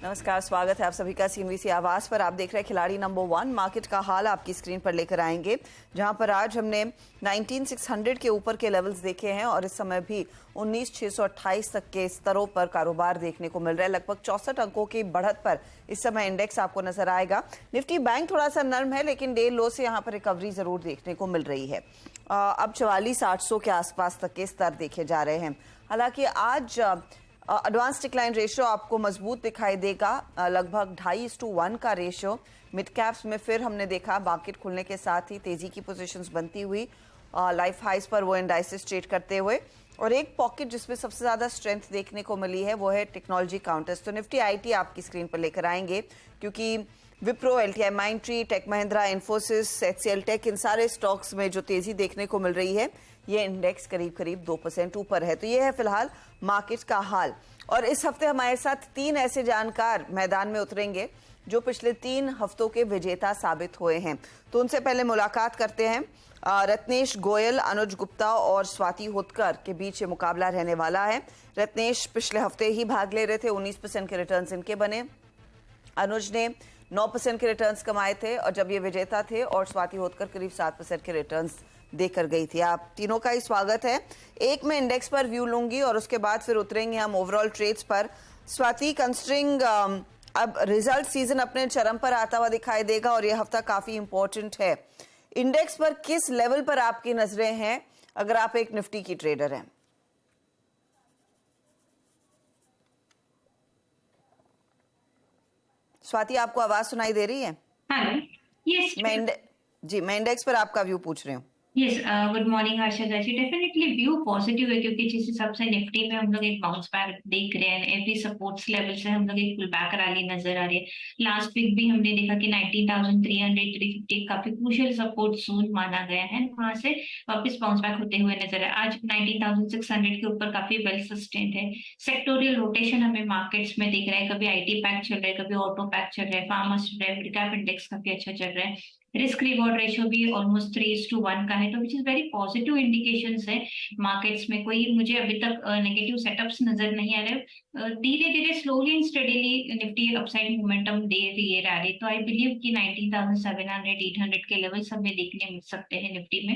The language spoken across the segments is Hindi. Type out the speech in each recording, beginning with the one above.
नमस्कार, स्वागत है आप सभी का सीएनबीसी आवाज पर। आप देख रहे हैं खिलाड़ी नंबर 1। मार्केट का हाल आपकी स्क्रीन पर लेकर आएंगे, जहां पर आज हमने 19,600 के ऊपर के लेवल्स देखे हैं और इस समय भी 19,628 तक के स्तरों पर कारोबार देखने को मिल रहा है। लगभग 64 अंकों की बढ़त पर इस समय इंडेक्स आपको नजर आएगा। निफ्टी बैंक थोड़ा सा नर्म है, लेकिन डे लो से यहाँ पर रिकवरी जरूर देखने को मिल रही है। अब 44,800 के आसपास तक के स्तर देखे जा रहे हैं। हालांकि आज एडवांस डिक्लाइन रेशियो आपको मजबूत दिखाई देगा, लगभग 2.5:1 का रेशियो। मिड कैप्स में फिर हमने देखा मार्केट खुलने के साथ ही तेजी की पोजीशंस बनती हुई, लाइफ हाइस पर वो इंडाइसेस ट्रेड करते हुए। और एक पॉकेट जिसमें सबसे ज्यादा स्ट्रेंथ देखने को मिली है वो है टेक्नोलॉजी काउंटर्स। तो निफ्टी आईटी आपकी स्क्रीन पर लेकर आएंगे, क्योंकि Wipro, LTI Mindtree, tech Mahindra, Infosys, HCL tech, इन सारे स्टॉक्स में जो तेजी देखने को मिल रही है, ये इंडेक्स करीब करीब 2% ऊपर है। तो ये है फिलहाल मार्केट का हाल। और इस हफ्ते हमारे साथ 3 ऐसे जानकार मैदान में उतरेंगे जो पिछले 3 हफ्तों के विजेता साबित हुए हैं। तो उनसे पहले मुलाकात करते हैं। रत्नेश गोयल, अनुज गुप्ता और स्वाति होतकर के बीच ये मुकाबला रहने वाला है। रत्नेश पिछले हफ्ते ही भाग ले रहे थे, 19% के रिटर्न्स इनके बने। अनुज ने 9% के रिटर्न्स कमाए थे और जब ये विजेता थे, और स्वाति होतकर करीब 7% के रिटर्न्स देकर गई थी। आप तीनों का ही स्वागत है। एक मैं इंडेक्स पर व्यू लूंगी और उसके बाद फिर उतरेंगे हम ओवरऑल ट्रेड्स पर। स्वाति, कंसिडरिंग अब रिजल्ट सीजन अपने चरम पर आता हुआ दिखाई देगा और यह हफ्ता काफी इंपॉर्टेंट है, इंडेक्स पर किस लेवल पर आपकी नजरें हैं अगर आप एक निफ्टी की ट्रेडर हैं? स्वाति, आपको आवाज सुनाई दे रही है? हेलो, यस मैं इंडेक्स पर आपका व्यू पूछ रही हूँ। यस। गुड मॉर्निंग हर्षदा जी। डेफिनेटली व्यू पॉजिटिव है, क्योंकि जिस हिसाब से निफ्टी में हम लोग एक बाउंस बैक देख रहे हैं, एवरी सपोर्ट्स लेवल से हम लोग एक पुल बैक रैली नजर आ रही है। लास्ट वीक भी हमने देखा कि 19,300 350 काफी क्रूशियल सपोर्ट जोन माना गया है, वहां से वापस बाउंस बैक होते हुए नजर है। आज 19,600 के ऊपर काफी वेल सस्टेन्ड है। सेक्टोरियल रोटेशन हमें मार्केट्स में दिख रहा है, कभी आईटी पैक चल रहा है, कभी ऑटो पैक चल रहा है, फार्मा चल रहा है, मिड कैप इंडेक्स काफी अच्छा चल रहा है। रिस्क रिवॉर्ड रेशियो भी ऑलमोस्ट 3:1 का है, तो which is very positive indications है मार्केट्स में। कोई मुझे अभी तक नेगेटिव सेटअप्स नजर नहीं आ रहे। धीरे धीरे slowly and steadily Nifty upside momentum दे रही है रैली। तो आई बिलीव कि 19,700 800 के लेवल्स हमें देखने मिल सकते हैं निफ्टी में,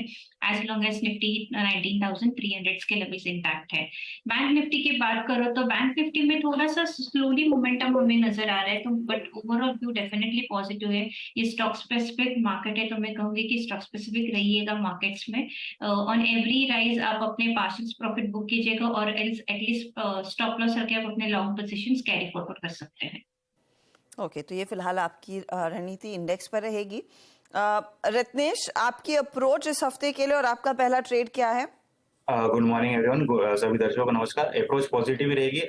एज लॉन्ग एज निफ्टी 19,300 के लेवल्स इंटैक्ट है। बैंक निफ्टी की बात करो तो बैंक निफ्टी में थोड़ा सा स्लोली मोमेंटम हमें नजर आ रहा है, तो but overall view definitely positive है। ये स्टॉक स्पेसिफिक मार्केट है, तो मैं कहूंगी कि स्टॉक स्पेसिफिक रहिएगा मार्केट्स में। ऑन एवरी राइज आप अपने पार्शियल प्रॉफिट बुक कीजिएगा और एटलीस्ट स्टॉप लॉस करके आप अपने लॉन्ग पोजीशंस कैरी फॉरवर्ड कर सकते हैं। ओके, तो ये फिलहाल आपकी रणनीति इंडेक्स पर रहेगी। रत्नेश, आपकी अप्रोच इस हफ्ते के लिए और आपका पहला ट्रेड क्या है? गुड मॉर्निंग एवरीवन, सभी दर्शकों को नमस्कार। अप्रोच पॉजिटिव रहेगी,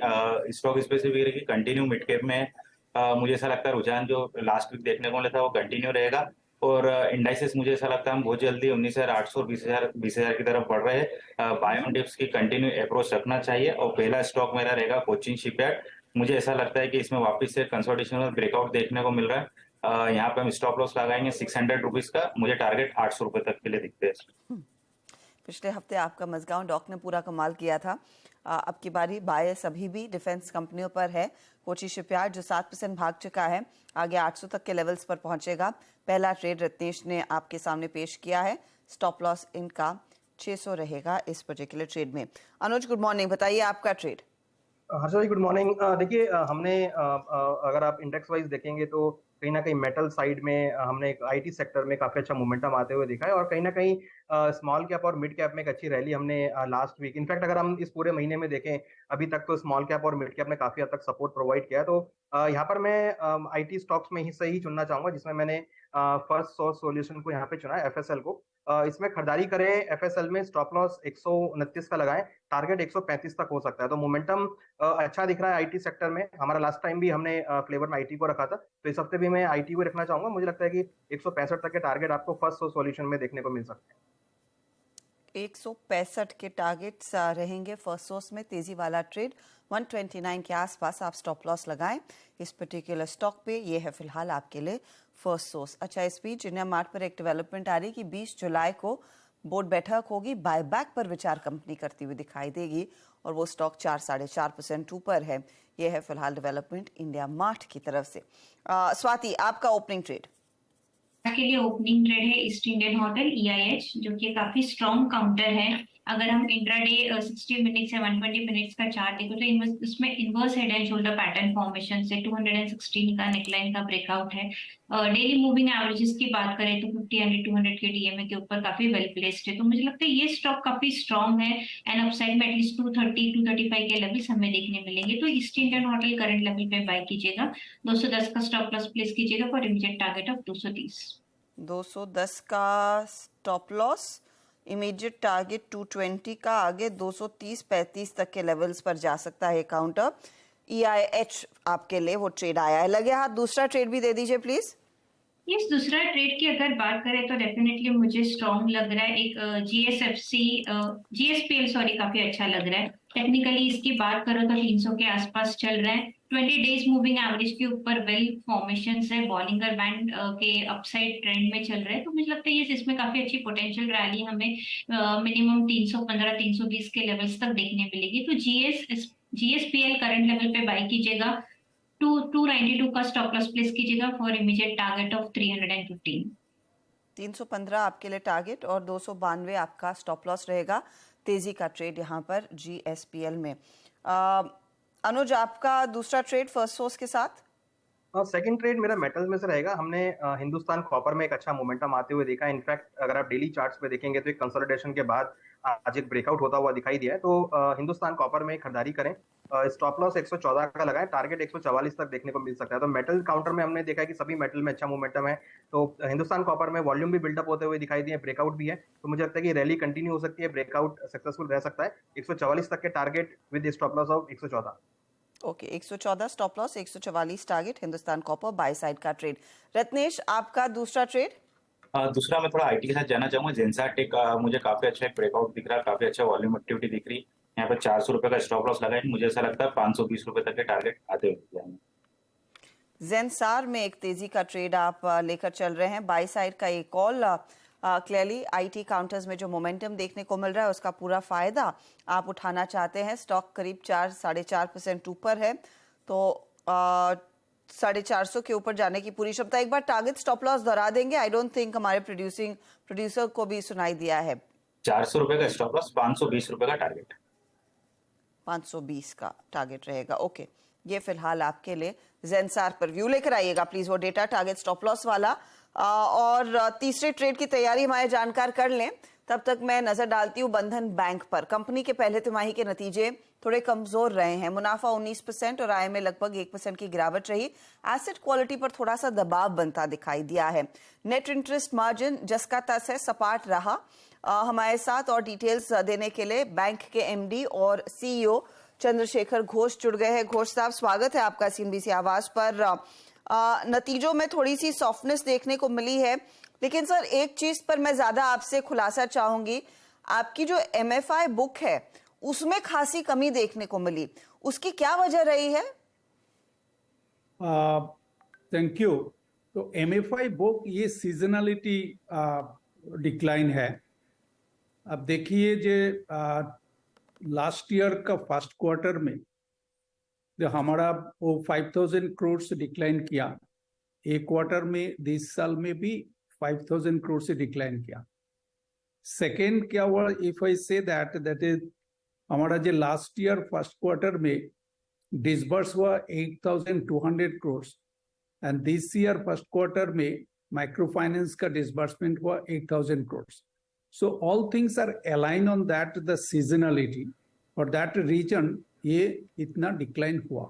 स्टॉक स्पेसिफिक रहेगी, कंटिन्यू मिड कैप में मुझे ऐसा लगता है रुझान जो लास्ट वीक देखने को मिला था वो कंटिन्यू रहेगा। और इंडाइसेस मुझे ऐसा लगता है हम बहुत जल्दी 19,800 20,000 की तरफ बढ़ रहे हैं। बाय ऑन डिप्स की कंटिन्यू अप्रोच रखना चाहिए। और पहला स्टॉक मेरा रहेगा कोचिन शिपयार्ड। मुझे ऐसा लगता है कि इसमें वापस से कंसोलिडेशन और ब्रेकआउट देखने को मिल रहा है। यहाँ पे हम स्टॉप लॉस लगाएंगे 600 रुपीज का। मुझे टारगेट 800 रुपए तक के लिए दिखते हैं। पिछले हफ्ते आपका मजगांव डॉक ने पूरा कमाल किया था। अब की बारी बायस अभी भी डिफेंस कंपनियों पर है। कोची शिपयार्ड जो 7% भाग चुका है, आगे 800 तक के लेवल्स पर पहुंचेगा। पहला ट्रेड रत्नेश ने आपके सामने पेश किया है। स्टॉप लॉस इनका 600 रहेगा इस पर्टिकुलर ट्रेड में। अनुज, गुड मॉर्निंग, बताइए आपका ट्रेड। हर्षद जी गुड मॉर्निंग। देखिए, हमने अगर आप इंडेक्स वाइज देखेंगे तो कहीं ना कहीं मेटल साइड में हमने एक आईटी सेक्टर में काफी अच्छा मोमेंटम आते हुए देखा है, और कहीं ना कहीं स्मॉल कैप और मिड कैप में एक अच्छी रैली हमने लास्ट वीक, इनफैक्ट अगर हम इस पूरे महीने में देखें अभी तक, तो स्मॉल कैप और मिड कैप ने काफी हद तक सपोर्ट प्रोवाइड किया है। तो यहाँ पर मैं आईटी स्टॉक्स में ही सही चुनना चाहूंगा, जिसमें मैंने फर्स्ट सोर्स सॉल्यूशन को यहाँ पे चुना है, एफएसएल को। इसमें खरीदारी करें एफएसएल में, स्टॉप लॉस 129 का लगाएं, टारगेट 135 तक हो सकता है। तो मोमेंटम अच्छा दिख रहा है आईटी सेक्टर में। हमारा लास्ट टाइम भी हमने फ्लेवर में आईटी को रखा था, तो इस हफ्ते भी मैं आईटी को रखना चाहूंगा। मुझे लगता है कि 165 तक के टारगेट आपको फर्स्ट सॉल्यूशन में देखने को मिल सकते हैं। 165 के टारगेट्स रहेंगे फर्स्ट सोर्स में। तेजी वाला ट्रेड 129 के आसपास आप स्टॉप लॉस लगाएं इस पर्टिकुलर स्टॉक पे। ये है फिलहाल आपके लिए फर्स्ट सोर्स। अच्छा, इस बीच इंडिया मार्ट पर एक डेवलपमेंट आ रही कि 20 जुलाई को बोर्ड बैठक होगी, बायबैक पर विचार कंपनी करती हुई दिखाई देगी और वो स्टॉक 4-4.5% ऊपर है। ये है फिलहाल डेवलपमेंट इंडिया मार्ट की तरफ से। स्वाति, आपका ओपनिंग ट्रेड? के लिए ओपनिंग ट्रेड है ईस्ट इंडियन होटल EIH, जो कि काफी स्ट्रॉन्ग काउंटर है। अगर हम इंट्राडे 60 मिनट्स या 120 मिनट्स का चार्ट देखो तो इसमें inverse head and shoulder pattern formation से 216 का नेकलाइन का ब्रेकआउट है। डेली मूविंग एवरेजेस की बात करें तो 50, 200 के DMA के ऊपर काफी वेल प्लेस्ड है। तो मुझे लगता है ये स्टॉक काफी स्ट्रॉन्ग है एंड अपसाइड में एटलीस्ट 230, 235 के लेवल्स हमें देखने मिलेंगे। तो east Indian hotel current level पे बाय कीजिएगा, 210 का स्टॉप लॉस प्लेस कीजिएगा फॉर इमीडिएट टारगेट ऑफ 230। 210 का स्टॉप लॉस, इमीडिएट टारगेट 220 का, आगे 230-35 तक के लेवल्स पर जा सकता है काउंटर। EIH आपके लिए वो ट्रेड आया है। लगे हाथ दूसरा ट्रेड भी दे दीजिए प्लीज। यस, दूसरा ट्रेड की अगर बात करें तो डेफिनेटली मुझे स्ट्रॉन्ग लग रहा है। एक GSPL काफी अच्छा लग रहा है। टेक्निकली इसकी बात करो तो 300 के आसपास चल रहा है। 20 डेज मूविंग एवरेज के ऊपर वेल फॉर्मेशन है, बॉलिंगर बैंड के अपसाइड ट्रेंड में चल रहा है। तो मुझे लगता है ये इसमें काफी अच्छी पोटेंशियल रैली हमें मिनिमम 315, 320 के लेवल्स तक देखने मिलेगी। तो GSPL करंट लेवल पे बाय कीजिएगा, 292 का स्टॉप लॉस प्लेस कीजिएगा फॉर इमीडिएट टारगेट ऑफ 315। 315 आपके लिए टारगेट और 292 आपका स्टॉप लॉस रहेगा। तेजी का ट्रेड यहाँ पर GSPL में। अनुज, आपका दूसरा ट्रेड फर्स्ट सोर्स के साथ? सेकंड ट्रेड मेरा मेटल में से रहेगा। हमने हिंदुस्तान कॉपर में एक अच्छा मोमेंटम आते हुए देखा है। इनफैक्ट अगर आप डेली चार्ट्स पे देखेंगे तो एक कंसोलिडेशन के बाद आज एक ब्रेकआउट होता हुआ दिखाई दिया है। तो हिंदुस्तान कॉपर में खरीदारी करें। स्टॉप लॉस 114 का लगाएं, टारगेट 144 तक देखने को मिल सकता है। तो मेटल काउंटर में हमने देखा है कि सभी मेटल में अच्छा मोमेंटम है। तो हिंदुस्तान कॉपर में वॉल्यूम भी बिल्डअप होते हुए दिखाई दिए, ब्रेकआउट भी है। तो मुझे लगता है कि रैली कंटिन्यू हो सकती है, ब्रेकआउट सक्सेसफुल रह सकता है। 144 तक के target with stop loss of 114। Okay, 114 stop loss, 144 target, Hindustan copper by side का ट्रेड। रत्नेश, आपका दूसरा ट्रेड? दूसरा मैं थोड़ा IT के साथ जाना चाहूंगा। जेंसार टेक मुझे काफी अच्छा एक ब्रेकआउट दिख रहा है, काफी अच्छा वॉल्यूम एक्टिविटी दिख रही है। यहाँ पर 400 रुपए का स्टॉप लॉस लगा है। मुझे ऐसा लगता है 520 रुपए तक के टारगेट आते हुए जाएंगे। जेंसार में एक तेजी का ट्रेड आप लेकर चल रहे हैं, बाय साइड का एक कॉल। क्लियरली IT काउंटर्स में जो मोमेंटम देखने को मिल रहा है उसका पूरा फायदा आप उठाना चाहते हैं। स्टॉक करीब 4-4.5% ऊपर है, तो 450 के ऊपर जाने की पूरी क्षमता। एक बार टारगेट स्टॉप लॉस दोहरा देंगे? आई डोंट थिंक हमारे प्रोड्यूसर को भी सुनाई दिया है। 400 रुपए का स्टॉप लॉस, 520 रुपए का टारगेट। 520 का टारगेट रहेगा। ओके, ये फिलहाल आपके लिए जेंसार पर। व्यू लेकर आइएगा प्लीज वो डेटा, टारगेट स्टॉप लॉस वाला। और तीसरे ट्रेड की तैयारी हमारे जानकार कर लें। तब तक मैं नजर डालती हूँ बंधन बैंक पर। कंपनी के पहले तिमाही के नतीजे थोड़े कमजोर रहे हैं। मुनाफा 19% और आय में लगभग 1% की गिरावट रही। एसेट क्वालिटी पर थोड़ा सा दबाव बनता दिखाई दिया है। नेट इंटरेस्ट मार्जिन जस का तस है, सपाट रहा। हमारे साथ और डिटेल्स देने के लिए बैंक के MD और CEO चंद्रशेखर घोष जुड़ गए हैं। घोष साहब, स्वागत है आपका CNBC आवाज पर। नतीजों में थोड़ी सी सॉफ्टनेस देखने को मिली है, लेकिन सर एक चीज पर मैं ज्यादा आपसे खुलासा चाहूंगी। आपकी जो MFI बुक है उसमें खासी कमी देखने को मिली, उसकी क्या वजह रही है? Thank you. तो MFI बुक ये सीजनलिटी डिक्लाइन है। अब देखिए जो लास्ट ईयर का फर्स्ट क्वार्टर में जो हमारा वो 5000 करोड़ से डिक्लाइन किया, एक क्वार्टर में इस साल में भी 5000 करोड़ से डिक्लाइन किया। सेकेंड क्या हुआ, if I say that is हमारा जो लास्ट ईयर फर्स्ट क्वार्टर में डिसबर्स हुआ 8200 crore and this year first quarter में माइक्रो फाइनेंस का डिसबर्समेंट हुआ 8000 crore. So all things are align on that the seasonality, for that reason ये इतना डिक्लाइन हुआ।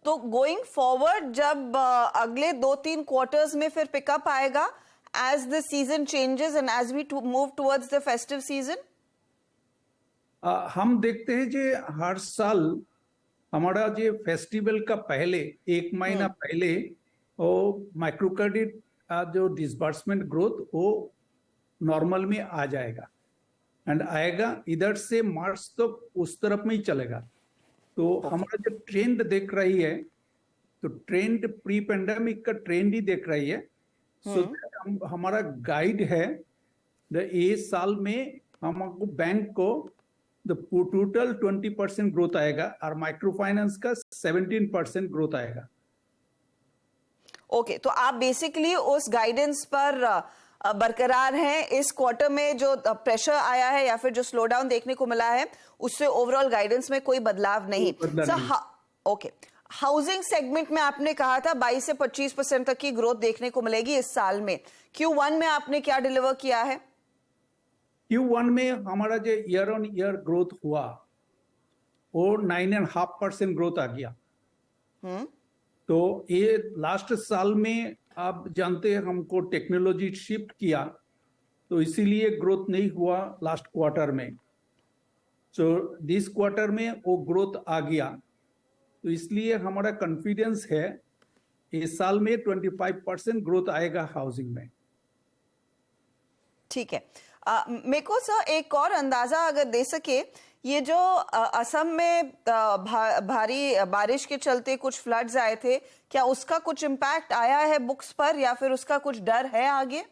तो गोइंग फॉरवर्ड जब अगले 2-3 क्वार्टर्स में फिर पिकअप आएगा as the season changes and as we move towards the festive season? हम देखते हैं कि हर साल हमारा जो फेस्टिवल का पहले एक महीना पहले वो माइक्रो क्रेडिट जो डिसबर्समेंट ग्रोथ वो नॉर्मल में आ जाएगा एंड आएगा इधर से मार्च तो उस तरफ में ही चलेगा। तो हमारा जो ट्रेंड देख रही है तो ट्रेंड प्री पेंडेमिक का ट्रेंड ही देख रही है। सो हमारा गाइड है ये साल में हमको बैंक को द टोटल 20% ग्रोथ आएगा और माइक्रो फाइनेंस का 17% ग्रोथ आएगा। ओके, तो आप बेसिकली उस गाइडेंस पर बरकरार हैं। इस क्वार्टर में जो प्रेशर आया है या फिर जो स्लो डाउन देखने को मिला है उससे ओवरऑल गाइडेंस में कोई बदलाव नहीं। ओके, हाउसिंग सेगमेंट में आपने कहा था 22 से 25% तक की ग्रोथ देखने को मिलेगी इस साल में। Q1 में आपने क्या डिलीवर किया है? Q1 में हमारा जो ईयर ऑन ईयर ग्रोथ हुआ वो 9.5% ग्रोथ आ गया। तो ये लास्ट साल में आप जानते हैं हमको टेक्नोलॉजी शिफ्ट किया तो इसीलिए ग्रोथ नहीं हुआ लास्ट क्वार्टर में। सो दिस क्वार्टर में वो ग्रोथ आ गया तो इसलिए हमारा कॉन्फिडेंस है इस साल में 25% ग्रोथ आएगा हाउसिंग में। ठीक है, मेरे को सर एक और अंदाजा अगर दे सके, ये जो असम में भारी बारिश के चलते कुछ फ्लड्स आए थे, क्या उसका कुछ इम्पैक्ट आया है बुक्स पर या फिर उसका कुछ डर है आगे?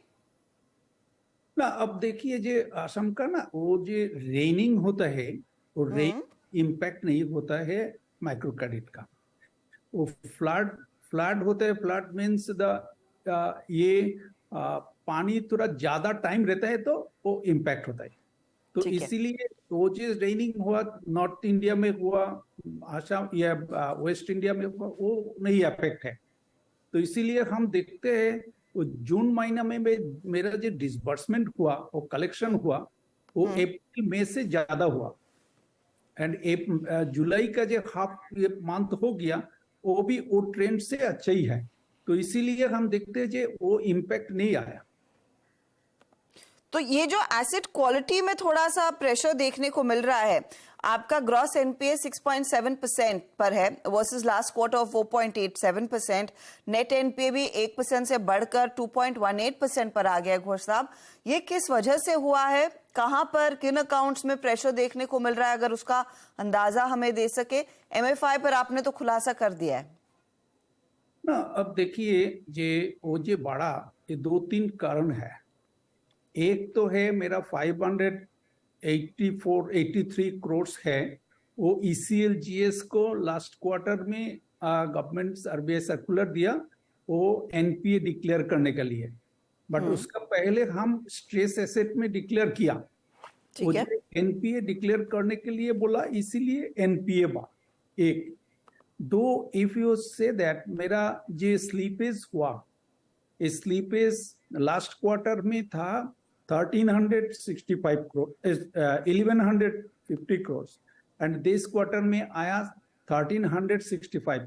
ना अब देखिए जो असम का ना वो जो रेनिंग होता है वो रेन इम्पैक्ट नहीं होता है माइक्रो क्रेडिट का। वो फ्लड होता है। फ्लड मीन्स पानी थोड़ा ज्यादा टाइम रहता है तो वो इम्पैक्ट होता है। तो इसीलिए वो जो रेनिंग हुआ नॉर्थ इंडिया में हुआ, आसाम या वेस्ट इंडिया में हुआ, वो नहीं अफेक्ट है। तो इसीलिए हम देखते हैं वो जून महीना में मेरा जो डिसबर्समेंट हुआ वो कलेक्शन हुआ वो अप्रैल मई से ज्यादा हुआ। एंड जुलाई का जो हाफ मंथ हो गया वो भी वो ट्रेंड से अच्छा ही है। तो इसीलिए हम देखते हैं कि वो इम्पैक्ट नहीं आया। तो ये जो एसेट क्वालिटी में थोड़ा सा प्रेशर देखने को मिल रहा है, आपका ग्रॉस एनपीए 6.7% पर है versus last quarter of 4.87%। Net NPA भी 1% से बढ़कर 2.18% पर आ गया। घोष साहब, ये किस वजह से हुआ है? कहां पर किन अकाउंट्स में प्रेशर देखने को मिल रहा है, अगर उसका अंदाजा हमें दे सके? एमएफआई पर आपने तो खुलासा कर दिया है ना। अब देखिए वो जो बड़ा ये 2-3 कारण है। एक तो है मेरा 583 करोड़ है वो ECLGS को लास्ट क्वार्टर में गवर्नमेंट आरबीआई सर्कुलर दिया वो एनपीए डिक्लेयर करने के लिए। बट उसका पहले हम स्ट्रेस एसेट में डिक्लेयर किया। ठीक है, एनपीए डिक्लेयर करने के लिए बोला, इसीलिए एनपीए बात। एक दो, इफ यू से दैट मेरा जो स्लीपेज हुआ, स्लीपेज लास्ट क्वार्टर में था 1365 crore 1150 crore and this quarter में आया 1365 करोड़।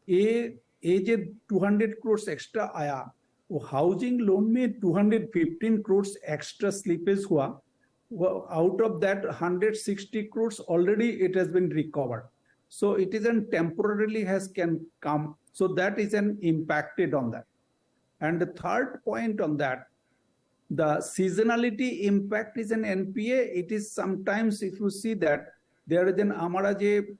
ये जो 200 करोड़ एक्स्ट्रा आया वो हाउसिंग लोन में 215 करोड़ एक्स्ट्रा स्लीपेज हुआ। Out of that 160 crore already it has been recovered. So it is an temporarily can come. So that is an impacted on that. And the third point on that, the seasonality impact is an NPA. It is sometimes if you see that there is an हमारा जो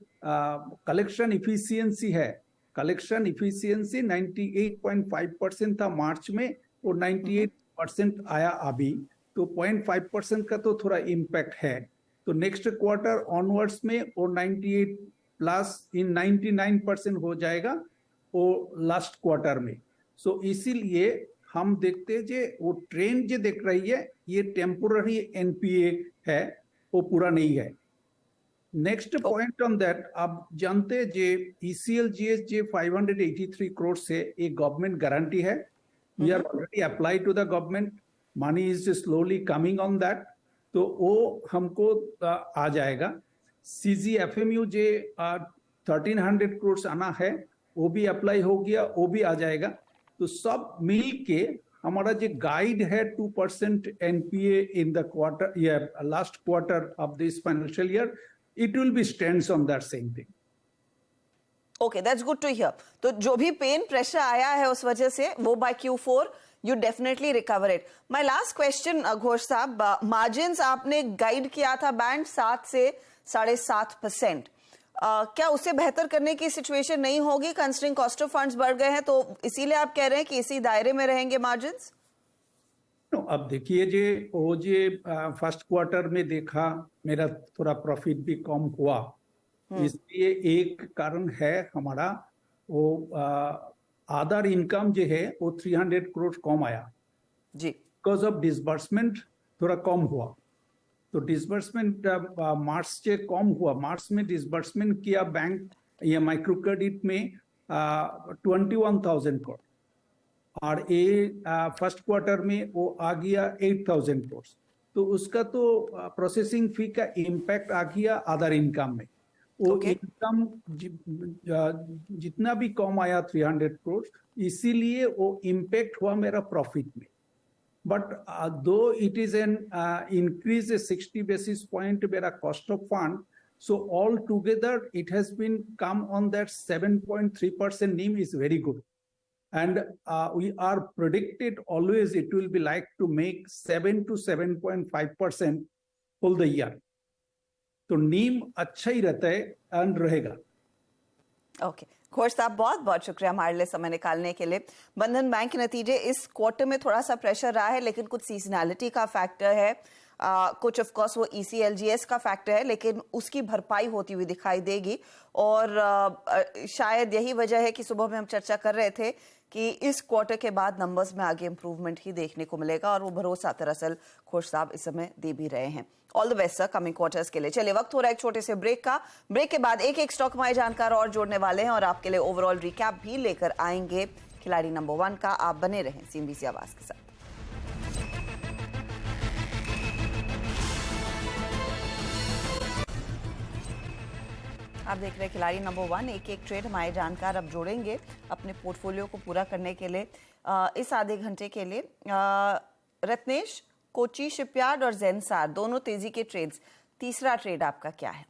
collection efficiency है, collection efficiency 98.5% था मार्च में और 98% आया अभी, तो 0.5% का तो थोड़ा impact है। तो नेक्स्ट क्वार्टर ऑनवर्ड्स में और 98 प्लस इन 99% हो जाएगा वो लास्ट क्वार्टर में। सो इसीलिए हम देखते हैं जे वो ट्रेंड जो देख रही है ये टेम्पोररी एनपीए है, वो पूरा नहीं है। नेक्स्ट पॉइंट ऑन दैट, आप जानते हैं जे ECLGS जे 583 करोड़ से एक गवर्नमेंट गारंटी है। We are already apply to the government, money is slowly coming on that, तो वो हमको आ जाएगा। CGFMU जे 1300 करोड़ आना है वो भी अप्लाई हो गया, वो भी आ जाएगा। तो सब मिल के हमारा जो गाइड है 2% एनपीए इन द क्वार्टर या last quarter of this financial year, it will be stands on that same thing. Okay, that's good to hear. तो जो भी पेन प्रेशर आया है उस वजह से वो by Q4 you definitely recover it. My last question, Ghosh sahab, margins आपने गाइड किया था बैंड 7 से 7.5%। क्या उसे बेहतर करने की सिचुएशन नहीं होगी कंसिडरिंग कॉस्ट ऑफ फंड्स बढ़ गए हैं, तो इसीलिए आप कह रहे हैं कि इसी दायरे में रहेंगे मार्जिन्स? अब देखिए जे वो जे फर्स्ट क्वार्टर में देखा मेरा थोड़ा प्रॉफिट भी कम हुआ, इसलिए एक कारण है हमारा वो अदर इनकम जो है वो 300 करोड़ कम आया जी। बिकॉज ऑफ डिसबर्समेंट थोड़ा कम हुआ। तो डिसबर्समेंट मार्च से कम हुआ, मार्च में डिसबर्समेंट किया बैंक ये माइक्रो क्रेडिट में 21,000 करोड़ और ये फर्स्ट क्वार्टर में वो आ गया 8,000 करोड़। तो उसका तो प्रोसेसिंग फी का इम्पैक्ट आ गया अदर इनकम में। वो इनकम जितना भी कम आया 300 करोड़, इसीलिए वो इम्पैक्ट हुआ मेरा प्रॉफिट में। But though it is an increase 60 basis point मेरा cost of fund, so all together it has been come on that 7.3% NIM is very good, and we are predicted always it will be like to make 7 to 7.5% all the year. तो NIM अच्छा ही रहता है and रहेगा। ओके घोष साहब, बहुत बहुत शुक्रिया हमारे लिए समय निकालने के लिए। बंधन बैंक के नतीजे इस क्वार्टर में थोड़ा सा प्रेशर रहा है, लेकिन कुछ सीजनैलिटी का फैक्टर है, कुछ ऑफ कोर्स वो ECLGS का फैक्टर है, लेकिन उसकी भरपाई होती हुई दिखाई देगी। और शायद यही वजह है कि सुबह में हम चर्चा कर रहे थे कि इस क्वार्टर के बाद नंबर्स में आगे इंप्रूवमेंट ही देखने को मिलेगा, और वो भरोसा दरअसल घोष साहब इस समय दे भी रहे हैं। All the best sir coming quarters के लिए। चलिए वक्त हो रहा है एक छोटे से ब्रेक का। ब्रेक के बाद एक एक स्टॉक हमारे जानकार और जोड़ने वाले हैं और आपके लिए ओवरऑल रिकैप भी लेकर आएंगे खिलाड़ी नंबर 1 का। आप बने रहें CNBC आवाज के साथ। आप देख रहे हैं खिलाड़ी नंबर 1। एक एक ट्रेड हमारे जानकार अब जोड़ेंगे अपने पोर्टफोलियो को पूरा करने के लिए इस आधे घंटे के लिए। रत्नेश, कोची शिपयार्ड और जेनसार दोनों तेजी के ट्रेड्स, तीसरा ट्रेड आपका क्या है?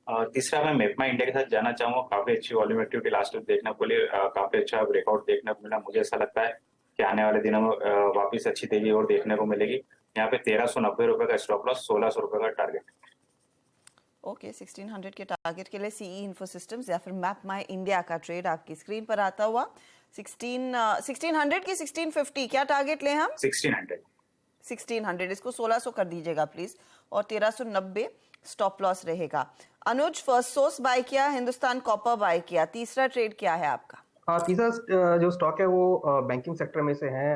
तीसरा मैं मेपमा इंडिया के साथ जाना चाहूंगा। काफी अच्छी वॉल्यूम एक्टिविटी लास्ट वीक देखने को मिली, काफी अच्छा ब्रेकआउट देखने को मिला। मुझे ऐसा लगता है कि आने वाले दिनों में वापस अच्छी तेजी और देखने को मिलेगी। यहाँ पे 1390 रुपए का स्टॉप लॉस, 1600 रुपए का टारगेट। ओके 1600 के टारगेट के लिए CE इन्फो सिस्टम्स या फिर मैप माई इंडिया का ट्रेड आपकी स्क्रीन पर आता हुआ। 1600 की 1650 क्या टारगेट लें हम? 1600 इसको 1600 कर दीजिएगा प्लीज, और 1390 स्टॉप लॉस रहेगा। अनुज, फर्स्ट सोर्स बाय किया, हिंदुस्तान कॉपर बाय किया, तीसरा ट्रेड क्या है आपका? तीसरा जो स्टॉक है वो बैंकिंग सेक्टर में से है।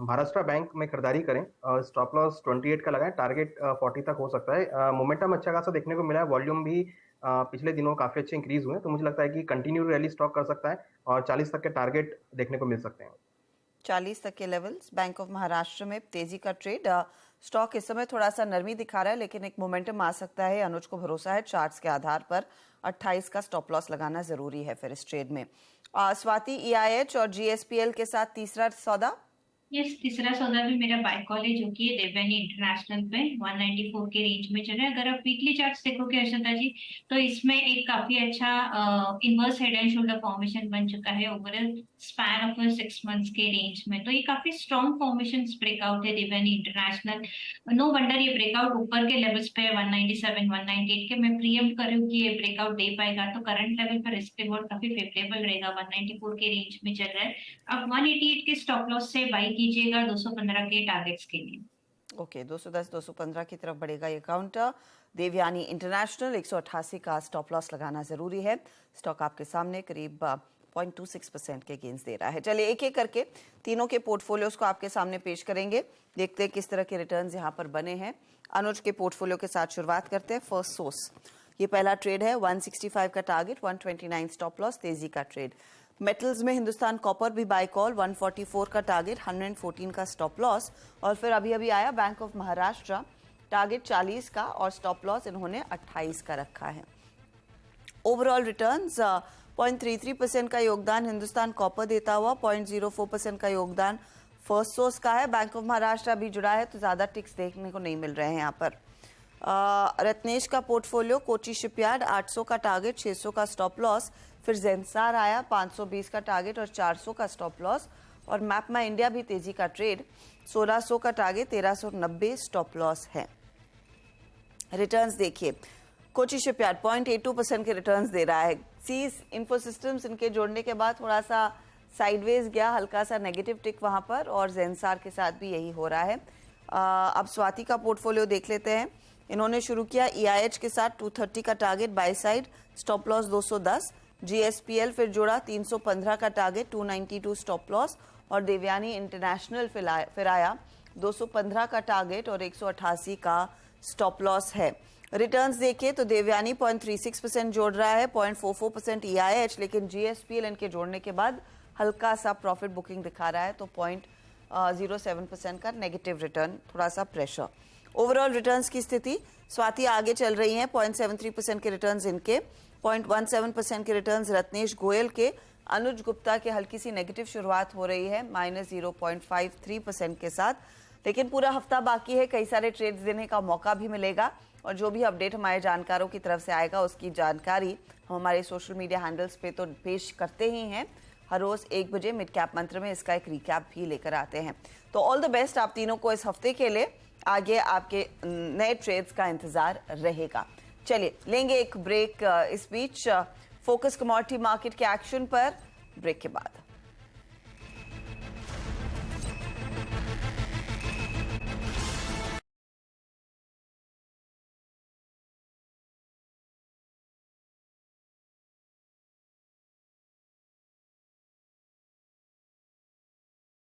महाराष्ट्र बैंक में खरीदारी करें, स्टॉप लॉस 28 का लगाएं, टारगेट 40 तक हो सकता है। मोमेंटम अच्छा खासा देखने को मिला है, वॉल्यूम भी पिछले दिनों काफी अच्छे इंक्रीज हुए, तो मुझे लगता है कि कंटिन्यू रैली स्टॉक कर सकता है और 40 तक के टारगेट देखने को मिल सकते हैं। 40 तक के लेवल्स बैंक ऑफ महाराष्ट्र में तेजी का ट्रेड। स्टॉक इस समय थोड़ा सा नरमी दिखा रहा है, लेकिन एक मोमेंटम आ सकता है। अनुज को भरोसा है चार्ट्स के आधार पर 28 का स्टॉप लॉस लगाना जरूरी है फिर इस ट्रेड में। स्वाति, EIH और GSPL के साथ तीसरा सौदा? यस, तीसरा सौदा भी मेरा बाय कॉल है, जो कि देवयानी इंटरनेशनल पे 194 के रेंज में चल रहा है। अगर आप वीकली चार्ट्स देखोगे हर्षदा जी, तो इसमें एक काफी अच्छा inverse head and shoulder formation बन चुका है ओवरऑल स्पैन ऑफ 6 मंथ्स के रेंज में। तो ये काफी स्ट्रॉन्ग फॉर्मेशन ब्रेकआउट है देवयानी इंटरनेशनल। नो वंडर ये ब्रेकआउट ऊपर के लेवल्स पे 197 198 के। मैं प्रीएम्प्ट करूँ कि ये ब्रेकआउट दे पाएगा, तो करंट लेवल पर रिस्क रिवॉर्ड काफी फेवरेबल रहेगा। 194 के रेंज में चल रहा है। अब 188 के स्टॉप लॉस से बाई कीजिएगा 215 के टारगेट्स के लिए। ओके 210 215 की तरफ बढ़ेगा ये काउंटर। देवयानी इंटरनेशनल 188 का स्टॉप लॉस लगाना जरूरी है। स्टॉक आपके सामने करीब 0.26% के गेंस दे रहा है। चलिए एक एक करके तीनों के पोर्टफोलियोज को आपके सामने पेश करेंगे, देखते हैं किस तरह के रिटर्न्स यहाँ पर बने हैं। अनुज के पोर्टफोलियो के साथ शुरुआत करते हैं। फर्स्ट सोर्स, ये पहला ट्रेड है, 165 का टारगेट, 129 स्टॉप लॉस, तेजी का ट्रेड। मेटल्स में हिंदुस्तान कॉपर भी बाय कॉल, 144 का टारगेट, 114 का स्टॉप लॉस। और फिर अभी अभी आया बैंक ऑफ महाराष्ट्र, टारगेट 40 का और स्टॉप लॉस इन्होंने 28 का रखा है। ओवरऑल रिटर्न्स 0.33% का योगदान हिंदुस्तान कॉपर देता हुआ, 0.04% का योगदान फर्स्ट सोर्स का है। बैंक ऑफ महाराष्ट्र भी जुड़ा है, तो ज्यादा टिक्स देखने को नहीं मिल रहे हैं यहाँ पर। रत्नेश का पोर्टफोलियो, कोची शिपयार्ड 800 का टारगेट, 600 का स्टॉप लॉस। फिर जेनसार आया 520 का टारगेट और 400 का स्टॉप लॉस। और मैप माई इंडिया भी तेजी का ट्रेड, 1600 का टारगेट, 1390 स्टॉप लॉस है। रिटर्न्स देखिए, कोची शिपयार्ड 0.82% के रिटर्न्स दे रहा है। सीज इन्फो सिस्टम्स इनके जोड़ने के बाद थोड़ा सा साइडवेज गया, हल्का सा नेगेटिव टिक वहां पर, और जेनसार के साथ भी यही हो रहा है। अब स्वाति का पोर्टफोलियो देख लेते हैं। इन्होंने शुरू किया EIH के साथ 230 का target by side, stop loss 210। GSPL फिर जोड़ा 315 का टारगेट, 292 स्टॉप लॉस। और देवयानी इंटरनेशनल फिर आया 215 का टारगेट और 188 का स्टॉप लॉस है। रिटर्न्स देखें तो देवयानी 0.36% जोड़ रहा है, 0.44% EIH, लेकिन GSPL इनके जोड़ने के बाद हल्का सा प्रॉफिट बुकिंग दिखा रहा है, तो 0.07% का नेगेटिव रिटर्न, थोड़ा सा प्रेशर। ओवरऑल रिटर्न्स की स्थिति, स्वाति आगे चल रही हैं, 0.73% के रिटर्न्स इनके, 0.17% के रिटर्न्स रत्नेश गोयल के। अनुज गुप्ता के हल्की सी नेगेटिव शुरुआत हो रही है -0.53% के साथ, लेकिन पूरा हफ्ता बाकी है, कई सारे ट्रेड्स देने का मौका भी मिलेगा और जो भी अपडेट हमारे जानकारों की तरफ से आएगा उसकी जानकारी हम हमारे सोशल मीडिया हैंडल्स पे तो पेश करते ही हैं। हर रोज 1 बजे मिड कैप मंत्र में इसका एक रिकैप भी लेकर आते हैं। तो ऑल द बेस्ट आप तीनों को इस हफ्ते के लिए, आगे आपके नए ट्रेड्स का इंतजार रहेगा। चलिए लेंगे एक ब्रेक, इस बीच फोकस कमोडिटी मार्केट के एक्शन पर ब्रेक के बाद।